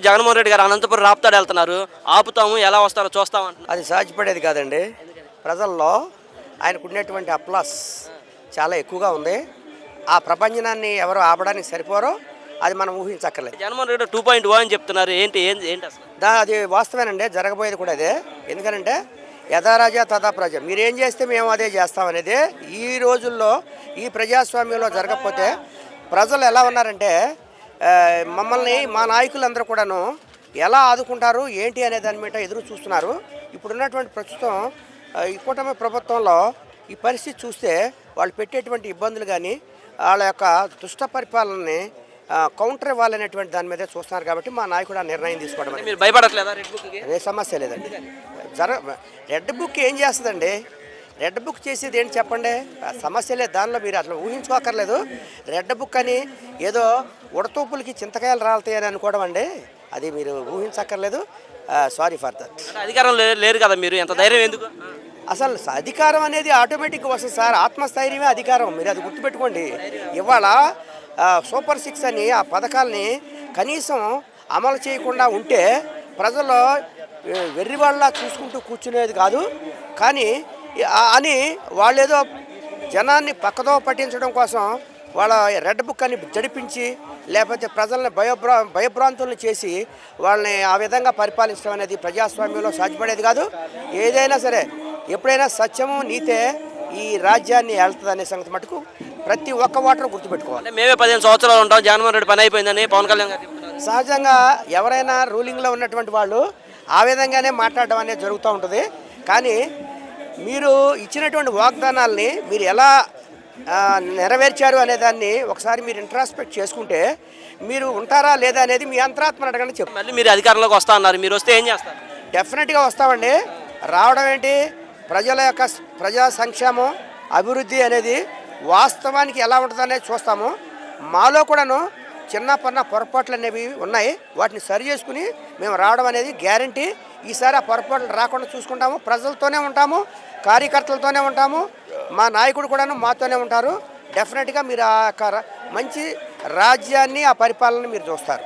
జగన్మోహన్ రెడ్డి గారు అనంతపురం రాప్తాడు వెళ్తున్నారు, ఆపుతాము ఎలా వస్తారో చూస్తాం అంటున్నారు. అది సాధ్యపడేది కాదండి. ప్రజల్లో ఆయనకు ఉన్నటువంటి అప్లాస్ చాలా ఎక్కువగా ఉంది. ఆ ప్రపంచనాన్ని ఎవరు ఆపడానికి సరిపోరో అది మనం ఊహించక్కర్లేదు. జగన్మోహన్ రెడ్డి 2.0 అని చెప్తున్నారు. ఏంటి ఏంటి అసలు? అది వాస్తవేనండి, జరగబోయేది కూడా అదే. ఎందుకంటే యథా రాజా తథా ప్రజ, మీరేం చేస్తే మేము అదే చేస్తామనేది ఈ రోజుల్లో ఈ ప్రజాస్వామ్యంలో జరగకపోతే ప్రజలు ఎలా ఉన్నారంటే మమ్మల్ని మా నాయకులందరూ కూడాను ఎలా ఆదుకుంటారు ఏంటి అనే దాని మీద ఎదురు చూస్తున్నారు. ఇప్పుడున్నటువంటి ప్రస్తుతం ఈ కూటమి ప్రభుత్వంలో ఈ పరిస్థితి చూస్తే వాళ్ళు పెట్టేటువంటి ఇబ్బందులు కానీ వాళ్ళ యొక్క దుష్ట పరిపాలనని కౌంటర్ ఇవ్వాలనేటువంటి దాని మీదే చూస్తున్నారు. కాబట్టి మా నాయకుడు ఆ నిర్ణయం తీసుకోవడం మీరు భయపడట్లేదా రెడ్ బుక్కి? అదే సమస్య లేదండి. రెడ్ బుక్ ఏం చేస్తుందండి? రెడ్ బుక్ చేసేది ఏంటి చెప్పండి? సమస్య లేదు, దానిలో మీరు అట్లా ఊహించుకోకర్లేదు. రెడ్ బుక్ అని ఏదో ఉడతూపులకి చింతకాయలు రాలుతాయని అనుకోవడం అండి, అది మీరు ఊహించక్కర్లేదు. Sorry for that. అధికారం లేరు కదా మీరు, ఎంత ధైర్యం ఎందుకు? అసలు అధికారం అనేది ఆటోమేటిక్గా వస్తుంది సార్. ఆత్మస్థైర్యమే అధికారం, మీరు అది గుర్తుపెట్టుకోండి. ఇవాళ సూపర్ 6 అని ఆ పథకాలని కనీసం అమలు చేయకుండా ఉంటే ప్రజలు వెర్రివాళ్ళ చూసుకుంటూ కూర్చునేది కాదు. కానీ అని వాళ్ళేదో జనాన్ని పక్కదో పట్టించడం కోసం వాళ్ళ రెడ్ బుక్ అని జడిపించి లేకపోతే ప్రజల్ని భయభ్రాంతులను చేసి వాళ్ళని ఆ విధంగా పరిపాలించడం అనేది ప్రజాస్వామ్యంలో సాధ్యపడేది కాదు. ఏదైనా సరే ఎప్పుడైనా సత్యము నీతే ఈ రాజ్యాన్ని వెళ్తుంది అనే సంగతి మటుకు ప్రతి ఒక్క ఓటరు గుర్తుపెట్టుకోవాలి. మేమే 15 సంవత్సరాలు ఉంటాం, జగన్మోహన్ రెడ్డి పని అయిపోయిందని పవన్ కళ్యాణ్ గారు చెప్తున్నారు. సహజంగా ఎవరైనా రూలింగ్లో ఉన్నటువంటి వాళ్ళు ఆ విధంగానే మాట్లాడడం అనేది జరుగుతూ ఉంటుంది. కానీ మీరు ఇచ్చినటువంటి వాగ్దానాల్ని మీరు ఎలా నెరవేర్చారు అనే దాన్ని ఒకసారి మీరు ఇంట్రాస్పెక్ట్ చేసుకుంటే మీరు ఉంటారా లేదా అనేది మీ అంతరాత్మ అడగని చెప్పు. మళ్ళీ మీరు అధికారంలోకి వస్తా అన్నారు, మీరు వస్తే ఏం చేస్తారు? డెఫినెట్గా వస్తామండి. రావడం ఏంటి, ప్రజల యొక్క ప్రజా సంక్షేమం అభివృద్ధి అనేది వాస్తవానికి ఎలా ఉంటుందనేది చూస్తాము. మాలో కూడాను చిన్న పన్న పొరపాట్లు అనేవి ఉన్నాయి, వాటిని సరి చేసుకుని మేము రావడం అనేది గ్యారంటీ. ఈసారి ఆ పొరపాట్లు రాకుండా చూసుకుంటాము. ప్రజలతోనే ఉంటాము, కార్యకర్తలతోనే ఉంటాము, మా నాయకుడు కూడాను మాతోనే ఉంటారు. డెఫినెట్గా మీరు ఆ మంచి రాజ్యాన్ని ఆ పరిపాలన మీరు చూస్తారు.